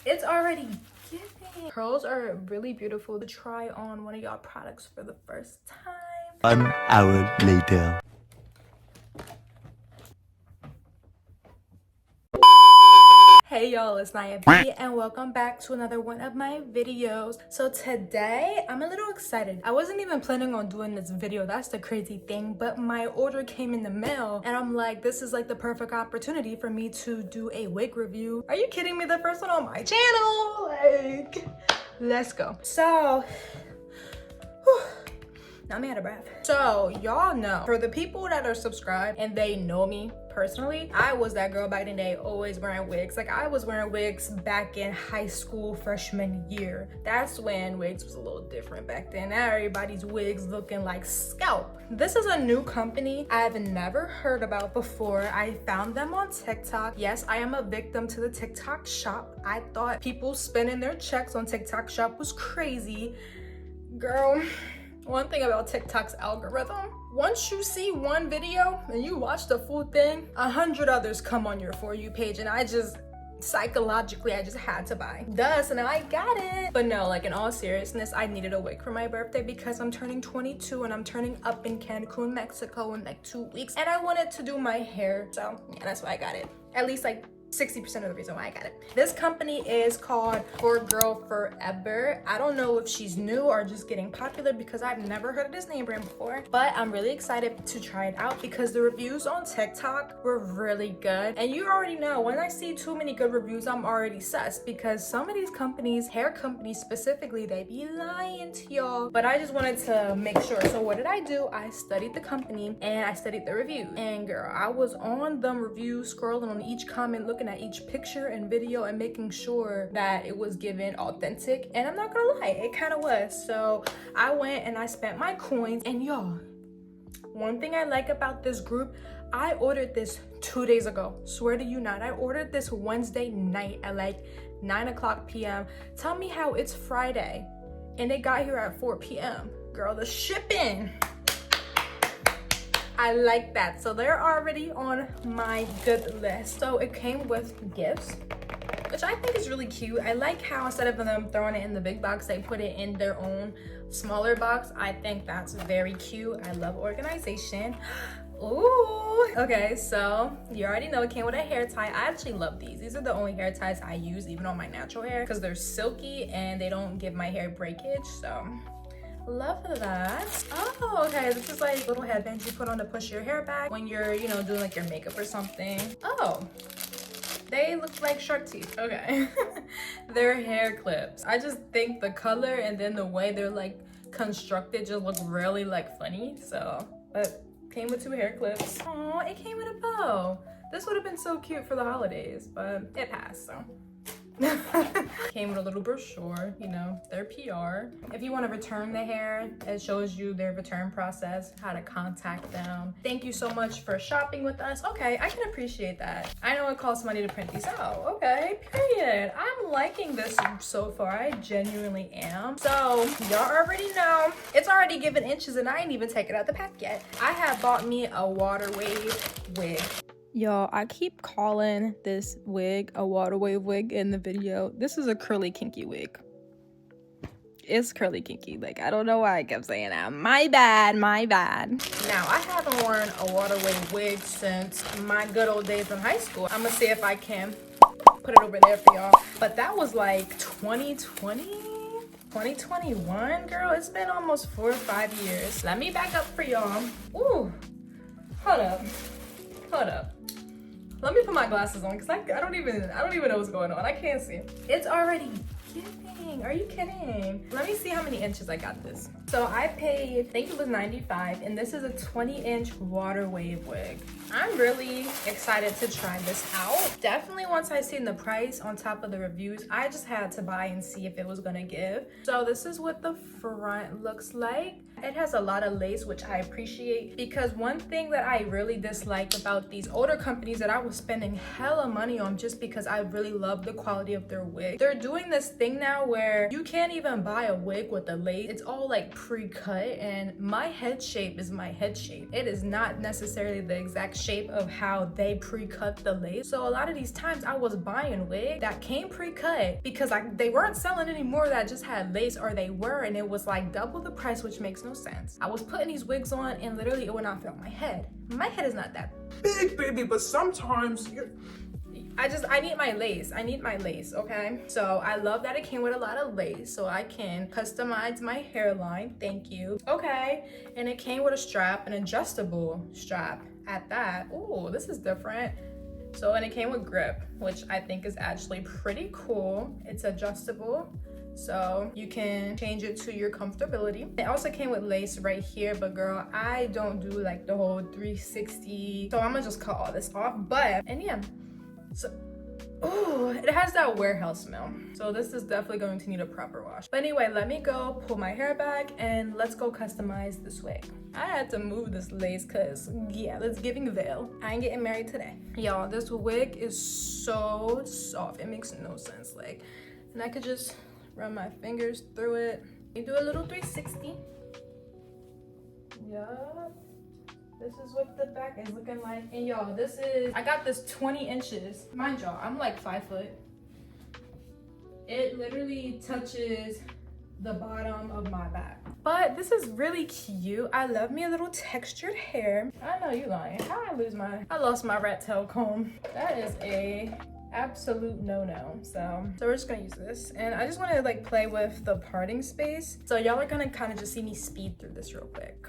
It's already giving. Curls are really beautiful. To try on one of y'all products for the first time. 1 hour later. Hey y'all, it's Nya B and welcome back to another one of my videos. So today I'm a little excited. I wasn't even planning on doing this video, that's the crazy thing, but my order came in the mail and I'm like, this is like the perfect opportunity for me to do a wig review. Are you kidding me? The first one on my channel, like, let's go. So I'm out of breath. So y'all know, for the people that are subscribed and they know me personally, I was that girl back in the day always wearing wigs. Like, I was wearing wigs back in high school freshman year. That's when wigs was a little different back then. Now everybody's wigs looking like scalp. This is a new company I've never heard about before. I found them on TikTok. Yes, I am a victim to the TikTok shop. I thought people spending their checks on TikTok shop was crazy. Girl, one thing about TikTok's algorithm, once you see one video and you watch the full thing, 100 others come on your For You page, and I just, psychologically, I just had to buy. Duh, so now I got it. But no, like, in all seriousness, I needed a wig for my birthday because I'm turning 22 and I'm turning up in Cancun, Mexico in like 2 weeks. And I wanted to do my hair, so yeah, that's why I got it. At least like 60% of the reason why I got it. This company is called ForGirlForever. I don't know if she's new or just getting popular because I've never heard of this name brand before, but I'm really excited to try it out because the reviews on TikTok were really good. And you already know, when I see too many good reviews, I'm already sus, because some of these companies, hair companies specifically, they be lying to y'all. But I just wanted to make sure. So what did I do? I studied the company and I studied the reviews. And girl, I was on them reviews, scrolling on each comment, looking at each picture and video and making sure that it was given authentic. And I'm not gonna lie, it kind of was. So I went and I spent my coins. And y'all, one thing I like about this group, I ordered this 2 days ago. Swear to you not. I ordered this Wednesday night at like 9:00 p.m. Tell me how it's Friday and it got here at 4 p.m. Girl, the shipping, I like that. So they're already on my good list. So it came with gifts, which I think is really cute. I like how instead of them throwing it in the big box, they put it in their own smaller box. I think that's very cute. I love organization. Ooh, okay, so you already know it came with a hair tie. I actually love these. These are the only hair ties I use, even on my natural hair, because they're silky and they don't give my hair breakage. So love that. Oh, okay, this is like little headbands you put on to push your hair back when you're, you know, doing like your makeup or something. Oh, they look like shark teeth. Okay. They're hair clips. I just think the color and then the way they're like constructed just look really like funny. So, but came with 2 hair clips. Oh, it came with a bow. This would have been so cute for the holidays, but it passed, so. Came with a little brochure, you know, their PR. If you want to return the hair, it shows you their return process, how to contact them. Thank you so much for shopping with us. Okay, I can appreciate that. I know it costs money to print these out. Okay, period. I'm liking this so far. I genuinely am. So y'all already know it's already given inches and I ain't even taken out the pack yet. I have bought me a water wave wig. Y'all, I keep calling this wig a water wave wig in the video. This is a curly kinky wig. It's curly kinky. Like, I don't know why I kept saying that. My bad, my bad. Now, I haven't worn a water wave wig since my good old days in high school. I'm gonna see if I can put it over there for y'all. But that was like 2020? 2021, girl. It's been almost 4 or 5 years. Let me back up for y'all. Ooh, hold up. Hold up. Let me put my glasses on because I don't even know what's going on. I can't see. It's already giving. Are you kidding? Let me see how many inches I got this. So I paid, I think it was $95, and this is a 20-inch water wave wig. I'm really excited to try this out. Definitely once I seen the price on top of the reviews, I just had to buy and see if it was gonna give. So this is what the front looks like. It has a lot of lace, which I appreciate, because one thing that I really dislike about these older companies that I was spending hella money on just because I really love the quality of their wig, they're doing this thing now where you can't even buy a wig with the lace. It's all like pre-cut, and my head shape is my head shape. It is not necessarily the exact shape of how they pre-cut the lace. So a lot of these times I was buying wigs that came pre-cut because they weren't selling anymore that just had lace, or they were, and it was like double the price, which makes no sense. I was putting these wigs on and literally it would not fit on my head. My head is not that big, baby, but sometimes I need my lace. I need my lace, okay? So I love that it came with a lot of lace so I can customize my hairline. Thank you. Okay, and it came with a strap, an adjustable strap at that. Ooh, this is different. So, and it came with grip, which I think is actually pretty cool. It's adjustable, so you can change it to your comfortability. It also came with lace right here, but girl, I don't do like the whole 360, so I'm gonna just cut all this off. But, and yeah, so, ooh, it has that warehouse smell. So this is definitely going to need a proper wash. But anyway, let me go pull my hair back and let's go customize this wig. I had to move this lace because, yeah, it's giving veil. I ain't getting married today. Y'all, this wig is so soft. It makes no sense. Like, and I could just run my fingers through it. You do a little 360. Yup. This is what the back is looking like. And y'all, this is, I got this 20 inches. Mind y'all, I'm like 5 foot. It literally touches the bottom of my back. But this is really cute. I love me a little textured hair. I know you lying. How I lost my rat tail comb. That is a absolute no-no. So we're just gonna use this. And I just wanna like play with the parting space. So y'all are gonna kind of just see me speed through this real quick.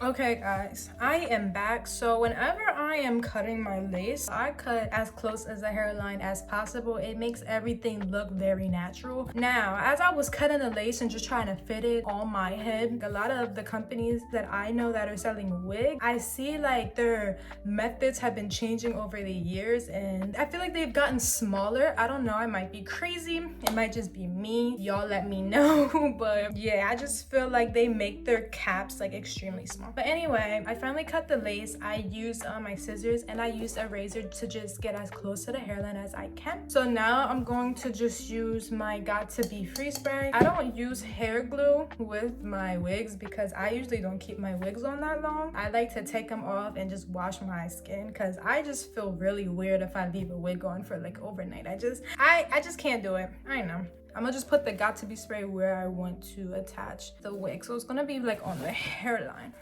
Okay guys, I am back. So whenever I am cutting my lace, I cut as close as the hairline as possible. It makes everything look very natural. Now, as I was cutting the lace and just trying to fit it on my head, a lot of the companies that I know that are selling wigs, I see like their methods have been changing over the years, and I feel like they've gotten smaller. I don't know, I might be crazy. It might just be me. Y'all let me know. But yeah, I just feel like they make their caps like extremely small. But anyway, I finally cut the lace. I used my scissors and I used a razor to just get as close to the hairline as I can. So now I'm going to just use my Got To Be Free spray. I don't use hair glue with my wigs because I usually don't keep my wigs on that long. I like to take them off and just wash my skin because I just feel really weird if I leave a wig on for like overnight. I just can't do it. I know. I'm gonna just put the Got To Be spray where I want to attach the wig. So it's gonna be like on the hairline.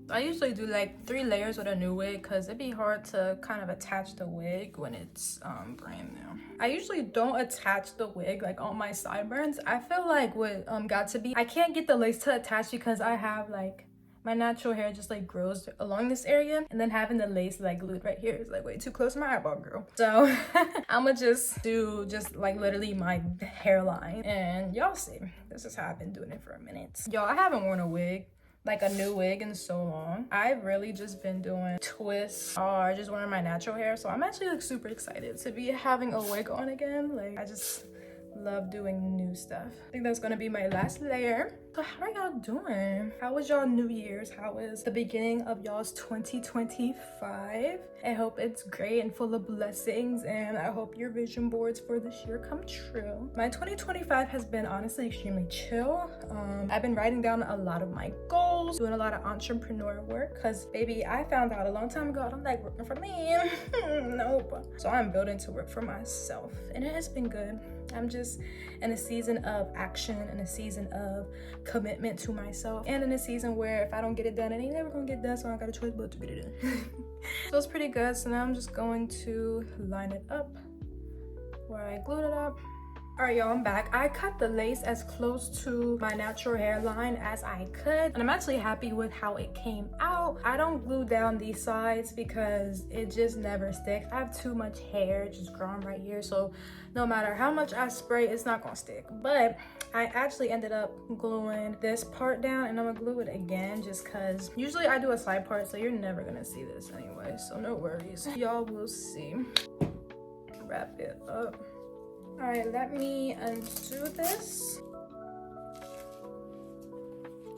I usually do like 3 layers with a new wig because it'd be hard to kind of attach the wig when it's brand new. I usually don't attach the wig like on my sideburns. I feel like with Got To Be, I can't get the lace to attach because I have like my natural hair just like grows along this area, and then having the lace like glued right here is like way too close to my eyeball, girl. So I'm gonna just do just like literally my hairline, and y'all see. This is how I've been doing it for a minute. Y'all, I haven't worn a wig, like a new wig, in so long. I've really just been doing twists or just wearing my natural hair. So I'm actually like super excited to be having a wig on again. Like, I just love doing new stuff. I think that's gonna be my last layer. So how are y'all doing? How was y'all New Year's? How was the beginning of y'all's 2025? I hope it's great and full of blessings, and I hope your vision boards for this year come true. My 2025 has been honestly extremely chill. I've been writing down a lot of my goals, doing a lot of entrepreneur work, because baby, I found out a long time ago I don't like working for me. Nope. So I'm building to work for myself, and it has been good. I'm just in a season of action, in a season of commitment to myself, and in a season where if I don't get it done, it ain't never gonna get done, so I got a choice but to get it done. So it's pretty good. So now I'm just going to line it up where I glued it up. All right, y'all, I'm back. I cut the lace as close to my natural hairline as I could, and I'm actually happy with how it came out. I don't glue down these sides because it just never sticks. I have too much hair just growing right here, so no matter how much I spray, it's not gonna stick. But I actually ended up gluing this part down, and I'm gonna glue it again just because usually I do a side part, so you're never gonna see this anyway, so no worries. Y'all will see. Wrap it up. All right, let me undo this.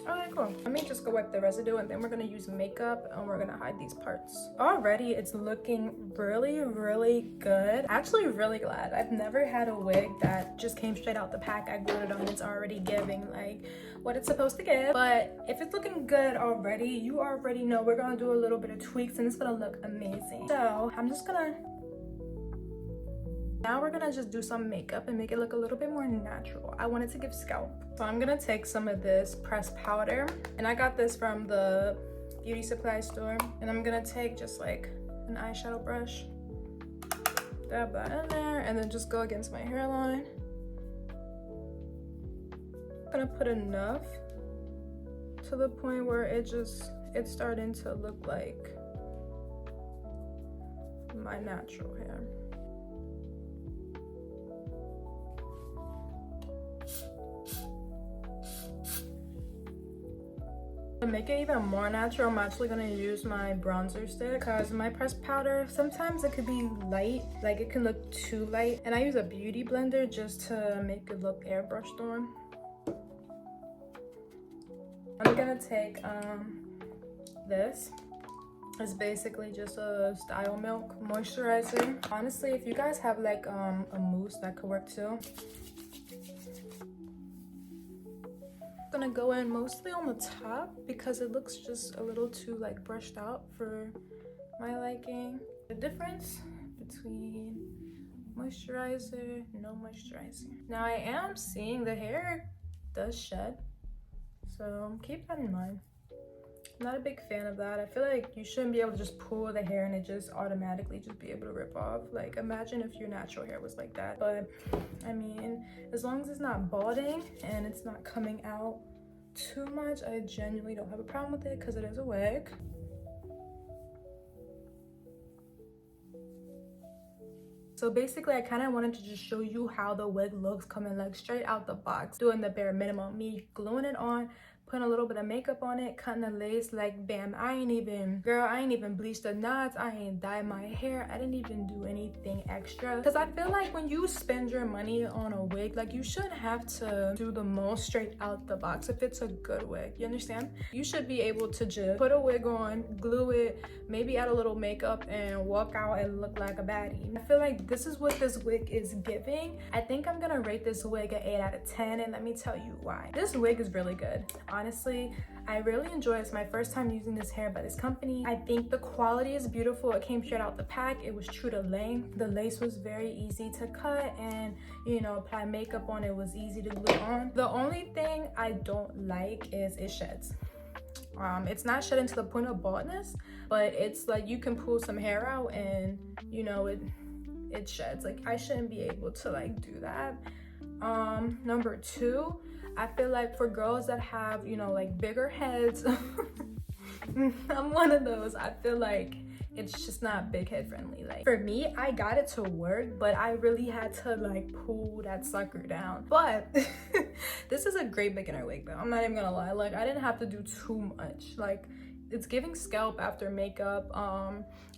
Okay, cool. Let me just go wipe the residue and then we're gonna use makeup and we're gonna hide these parts. Already it's looking really, really good. Actually really glad. I've never had a wig that just came straight out the pack. I glued it on, it's already giving like what it's supposed to give. But if it's looking good already, you already know we're gonna do a little bit of tweaks and it's gonna look amazing. So I'm just gonna, now we're gonna just do some makeup and make it look a little bit more natural. I want it to give scalp. So I'm gonna take some of this pressed powder, and I got this from the beauty supply store. And I'm gonna take just like an eyeshadow brush, dab that in there, and then just go against my hairline. I'm gonna put enough to the point where it's starting to look like my natural hair. To make it even more natural, I'm actually gonna use my bronzer stick because my pressed powder, sometimes it could be light, like it can look too light. And I use a beauty blender just to make it look airbrushed on. I'm gonna take this. It's basically just a Style Milk moisturizer. Honestly, if you guys have like a mousse, that could work too. Gonna go in mostly on the top because it looks just a little too like brushed out for my liking. The difference between moisturizer, no moisturizer. Now I am seeing the hair does shed, so keep that in mind. I'm not a big fan of that. I feel like you shouldn't be able to just pull the hair and it just automatically just be able to rip off. Like imagine if your natural hair was like that. But I mean, as long as it's not balding and it's not coming out too much, I genuinely don't have a problem with it because it is a wig. So basically I kind of wanted to just show you how the wig looks coming like straight out the box, doing the bare minimum, me gluing it on, putting a little bit of makeup on it, cutting the lace, like bam. I ain't even bleached the knots, I ain't dyed my hair, I didn't even do anything extra. Because I feel like when you spend your money on a wig, like you shouldn't have to do the most straight out the box if it's a good wig, you understand? You should be able to just put a wig on, glue it, maybe add a little makeup and walk out and look like a baddie. I feel like this is what this wig is giving. I think I'm gonna rate this wig an 8 out of 10 and let me tell you why. This wig is really good. Honestly, I really enjoy it. It's my first time using this hair by this company. I think the quality is beautiful. It came straight out the pack. It was true to length. The lace was very easy to cut and, you know, apply makeup on it was easy to glue on. The only thing I don't like is it sheds. It's not shedding to the point of baldness, but it's like you can pull some hair out and, you know, it sheds. Like I shouldn't be able to like do that. Number two, I feel like for girls that have, you know, like bigger heads, I'm one of those. I feel like it's just not big head friendly. Like for me, I got it to work, but I really had to like pull that sucker down. But this is a great beginner wig though. I'm not even gonna lie. Like I didn't have to do too much. Like it's giving scalp after makeup.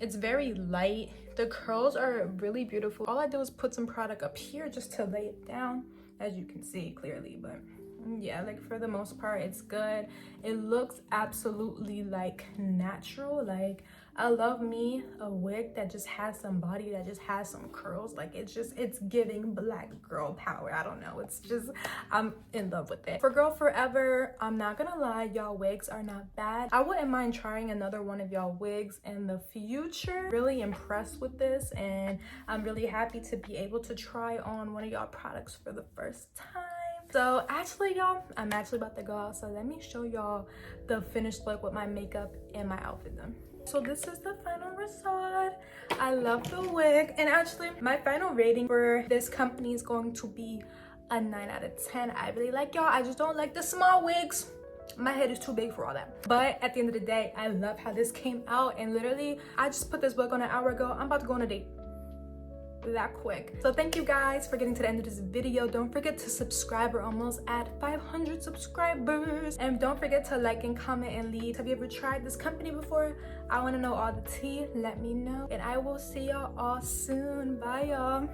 It's very light. The curls are really beautiful. All I did was put some product up here just to lay it down, as you can see clearly. But yeah, like for the most part it's good. It looks absolutely like natural. Like I love me a wig that just has some body, that just has some curls. Like it's giving black girl power. I don't know, it's just, I'm in love with it. For Girl Forever, I'm not gonna lie, y'all wigs are not bad. I wouldn't mind trying another one of y'all wigs in the future. Really impressed with this and I'm really happy to be able to try on one of y'all products for the first time. So actually y'all, I'm actually about to go out, so let me show y'all the finished look with my makeup and my outfit done. So this is the final result. I love the wig, and actually my final rating for this company is going to be a 9 out of 10. I really like y'all. I just don't like the small wigs. My head is too big for all that. But at the end of the day, I love how this came out, and literally I just put this wig on an hour ago. I'm about to go on a date that quick. So thank you guys for getting to the end of this video. Don't forget to subscribe. We're almost at 500 subscribers, and don't forget to like and comment and leave. Have you ever tried this company before? I want to know all the tea. Let me know, and I will see y'all all soon. Bye y'all.